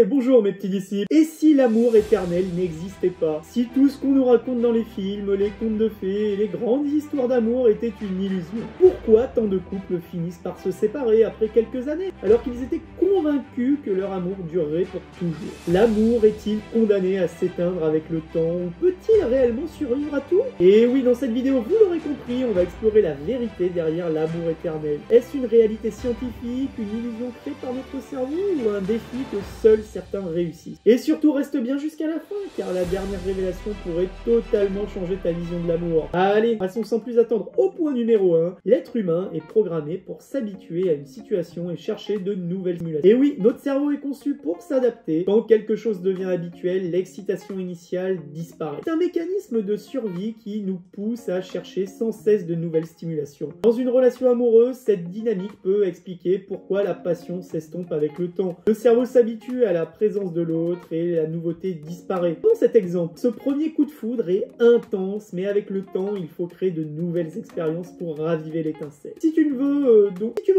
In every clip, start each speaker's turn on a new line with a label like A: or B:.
A: Bonjour mes petits disciples. Et si l'amour éternel n'existait pas? Si tout ce qu'on nous raconte dans les films, les contes de fées et les grandes histoires d'amour étaient une illusion? Pourquoi tant de couples finissent par se séparer après quelques années, alors qu'ils étaient convaincus que leur amour durerait pour toujours? L'amour est-il condamné à s'éteindre avec le temps, ou peut-il réellement survivre à tout? Et oui, dans cette vidéo, vous l'aurez compris, on va explorer la vérité derrière l'amour éternel. Est-ce une réalité scientifique, une illusion créée par notre cerveau, ou un défi que seuls certains réussissent? Et surtout, reste bien jusqu'à la fin, car la dernière révélation pourrait totalement changer ta vision de l'amour. Allez, passons sans plus attendre au point numéro 1. L'être humain est programmé pour s'habituer à une situation et chercher de nouvelles stimulations. Et oui, notre cerveau est conçu pour s'adapter. Quand quelque chose devient habituel, l'excitation initiale disparaît. C'est un mécanisme de survie qui nous pousse à chercher sans cesse de nouvelles stimulations. Dans une relation amoureuse, cette dynamique peut expliquer pourquoi la passion s'estompe avec le temps. Le cerveau s'habitue à la présence de l'autre et la nouveauté disparaît. Dans cet exemple, ce premier coup de foudre est intense, mais avec le temps, il faut créer de nouvelles expériences pour raviver l'étincelle. Si tu veux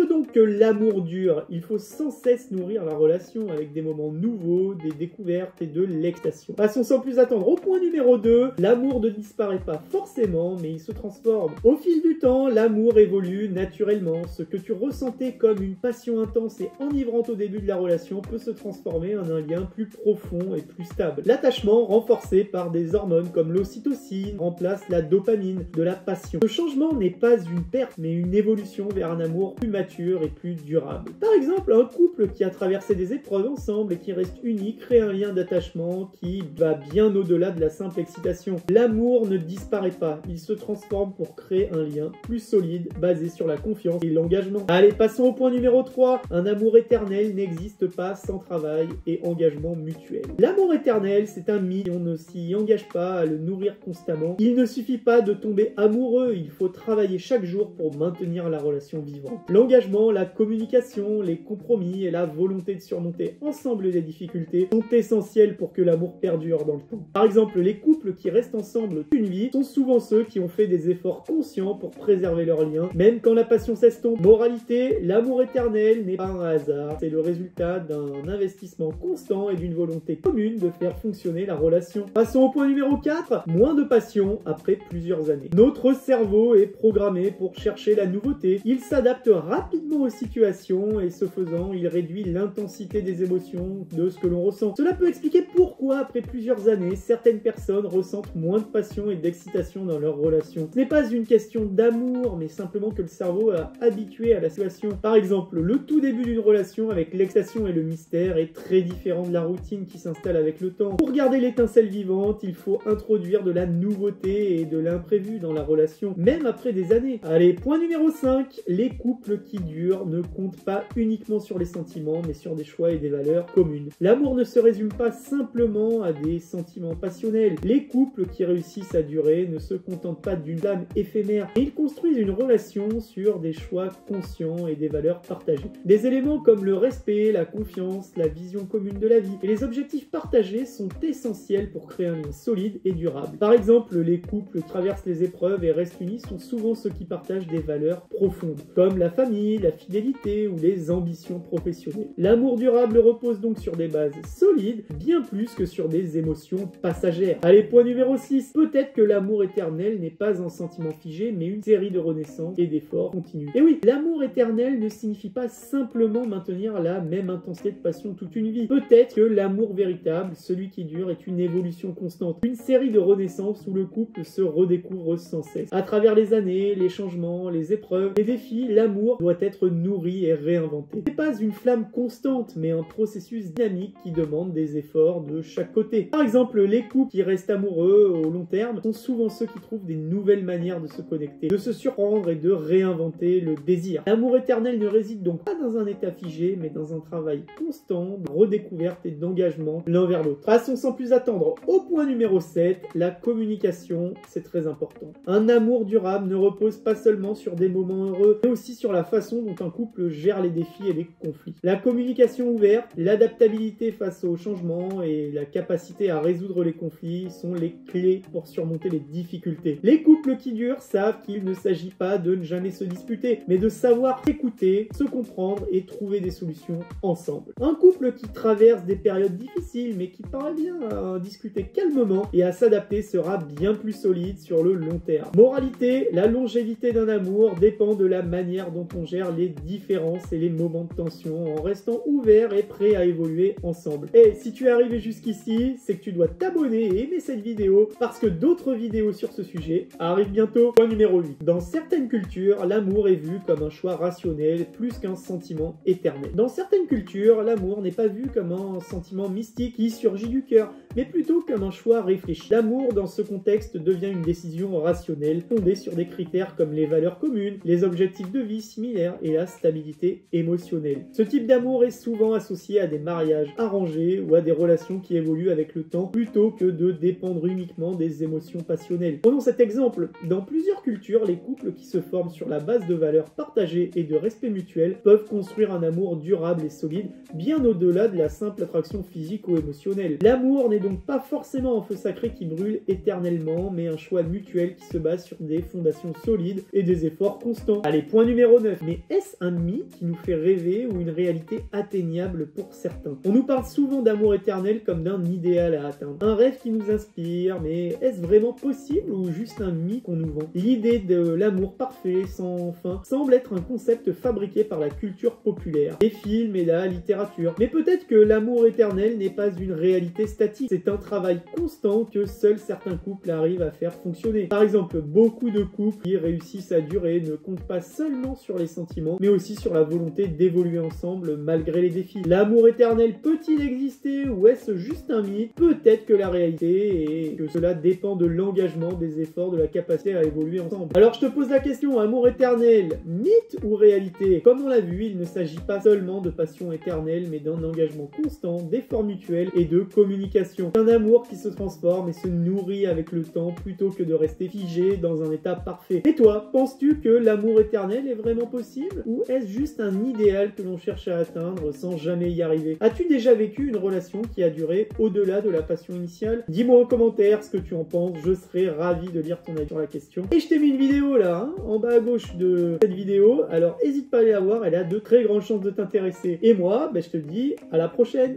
A: donc que l'amour dure, il faut sans cesse nourrir la relation avec des moments nouveaux, des découvertes et de l'excitation. Passons sans plus attendre au point numéro 2. L'amour ne disparaît pas forcément, mais il se transforme. Au fil du temps, l'amour évolue naturellement. Ce que tu ressentais comme une passion intense et enivrante au début de la relation peut se transformer en un lien plus profond et plus stable. L'attachement, renforcé par des hormones comme l'ocytocine, remplace la dopamine de la passion. Ce changement n'est pas une perte, mais une évolution vers un amour plus mature et plus durable. Par exemple, un couple qui a traversé des épreuves ensemble et qui reste uni crée un lien d'attachement qui va bien au-delà de la simple excitation. L'amour ne disparaît pas, il se transforme pour créer un lien plus solide basé sur la confiance et l'engagement. Allez, passons au point numéro 3. Un amour éternel n'existe pas sans travail et engagement mutuel. L'amour éternel, c'est un mythe, on ne s'y engage pas à le nourrir constamment. Il ne suffit pas de tomber amoureux, il faut travailler chaque jour pour maintenir la relation vivante. L'engagement, la communication, les compromis et la volonté de surmonter ensemble les difficultés sont essentiels pour que l'amour perdure dans le temps. Par exemple, les couples qui restent ensemble toute une vie sont souvent ceux qui ont fait des efforts conscients pour préserver leur lien, même quand la passion s'estompe. Moralité, l'amour éternel n'est pas un hasard, c'est le résultat d'un investissement constant et d'une volonté commune de faire fonctionner la relation. Passons au point numéro 4, moins de passion après plusieurs années. Notre cerveau est programmé pour chercher la nouveauté, il s'adapte rapidement aux situations et ce faisant, il réduit l'intensité des émotions de ce que l'on ressent. Cela peut expliquer pourquoi, après plusieurs années, certaines personnes ressentent moins de passion et d'excitation dans leur relation. Ce n'est pas une question d'amour, mais simplement que le cerveau a habitué à la situation. Par exemple, le tout début d'une relation avec l'excitation et le mystère est très différent de la routine qui s'installe avec le temps. Pour garder l'étincelle vivante, il faut introduire de la nouveauté et de l'imprévu dans la relation, même après des années. Allez, point numéro 5, les couples qui durent ne comptent pas uniquement sur les sentiments, mais sur des choix et des valeurs communes. L'amour ne se résume pas simplement à des sentiments passionnels. Les couples qui réussissent à durer ne se contentent pas d'une flamme éphémère, mais ils construisent une relation sur des choix conscients et des valeurs partagées. Des éléments comme le respect, la confiance, la vision commune de la vie et les objectifs partagés sont essentiels pour créer un lien solide et durable. Par exemple, les couples qui traversent les épreuves et restent unis sont souvent ceux qui partagent des valeurs profondes, comme la famille, la fidélité ou les ambitions professionnelles. L'amour durable repose donc sur des bases solides, bien plus que sur des émotions passagères. Allez, point numéro 6. Peut-être que l'amour éternel n'est pas un sentiment figé, mais une série de renaissances et d'efforts continus. Et oui, l'amour éternel ne signifie pas simplement maintenir la même intensité de passion toute une vie. Peut-être que l'amour véritable, celui qui dure, est une évolution constante, une série de renaissances où le couple se redécouvre sans cesse. À travers les années, les changements, les épreuves, les défis, l'amour doit être nourri et réinventé. Ce n'est pas une flamme constante, mais un processus dynamique qui demande des efforts de chaque côté. Par exemple, les couples qui restent amoureux au long terme sont souvent ceux qui trouvent des nouvelles manières de se connecter, de se surprendre et de réinventer le désir. L'amour éternel ne réside donc pas dans un état figé, mais dans un travail constant de redécouverte et d'engagement l'un vers l'autre. Passons sans plus attendre au point numéro 7, la communication, c'est très important. Un amour durable ne repose pas seulement sur des moments heureux, mais aussi sur la façon dont un couple gère les défis et les conflits. La communication ouverte, l'adaptabilité face aux changements et la capacité à résoudre les conflits sont les clés pour surmonter les difficultés. Les couples qui durent savent qu'il ne s'agit pas de ne jamais se disputer, mais de savoir écouter, se comprendre et trouver des solutions ensemble. Un couple qui qui traverse des périodes difficiles mais qui parvient à discuter calmement et à s'adapter sera bien plus solide sur le long terme. Moralité, la longévité d'un amour dépend de la manière dont on gère les différences et les moments de tension en restant ouvert et prêt à évoluer ensemble. Et si tu es arrivé jusqu'ici, c'est que tu dois t'abonner et aimer cette vidéo parce que d'autres vidéos sur ce sujet arrivent bientôt. Point numéro 8. Dans certaines cultures, l'amour est vu comme un choix rationnel plus qu'un sentiment éternel. Dans certaines cultures, l'amour n'est pas vu comme un sentiment mystique qui surgit du cœur, mais plutôt comme un choix réfléchi. L'amour, dans ce contexte, devient une décision rationnelle fondée sur des critères comme les valeurs communes, les objectifs de vie similaires et la stabilité émotionnelle. Ce type d'amour est souvent associé à des mariages arrangés ou à des relations qui évoluent avec le temps plutôt que de dépendre uniquement des émotions passionnelles. Prenons cet exemple. Dans plusieurs cultures, les couples qui se forment sur la base de valeurs partagées et de respect mutuel peuvent construire un amour durable et solide, bien au-delà de la simple attraction physique ou émotionnelle. L'amour n'est donc pas forcément un feu sacré qui brûle éternellement, mais un choix mutuel qui se base sur des fondations solides et des efforts constants. Allez, point numéro 9. Mais est-ce un mythe qui nous fait rêver ou une réalité atteignable pour certains? On nous parle souvent d'amour éternel comme d'un idéal à atteindre. Un rêve qui nous inspire, mais est-ce vraiment possible ou juste un mythe qu'on nous vend? L'idée de l'amour parfait, sans fin, semble être un concept fabriqué par la culture populaire, les films et la littérature. Mais peut-être que l'amour éternel n'est pas une réalité statique. C'est un travail constant que seuls certains couples arrivent à faire fonctionner. Par exemple, beaucoup de couples qui réussissent à durer ne comptent pas seulement sur les sentiments, mais aussi sur la volonté d'évoluer ensemble malgré les défis. L'amour éternel peut-il exister ou est-ce juste un mythe? Peut-être que la réalité est que cela dépend de l'engagement, des efforts, de la capacité à évoluer ensemble. Alors je te pose la question, amour éternel, mythe ou réalité? Comme on l'a vu, il ne s'agit pas seulement de passion éternelle, mais d'un engagement constant, d'efforts mutuels et de communication. Un amour qui se transforme et se nourrit avec le temps plutôt que de rester figé dans un état parfait. Et toi, penses-tu que l'amour éternel est vraiment possible? Ou est-ce juste un idéal que l'on cherche à atteindre sans jamais y arriver? As-tu déjà vécu une relation qui a duré au-delà de la passion initiale? Dis-moi en commentaire ce que tu en penses, je serai ravi de lire ton avis sur la question. Et je t'ai mis une vidéo là, en bas à gauche de cette vidéo, alors n'hésite pas à aller la voir, elle a de très grandes chances de t'intéresser. Et moi, je te dis à la prochaine!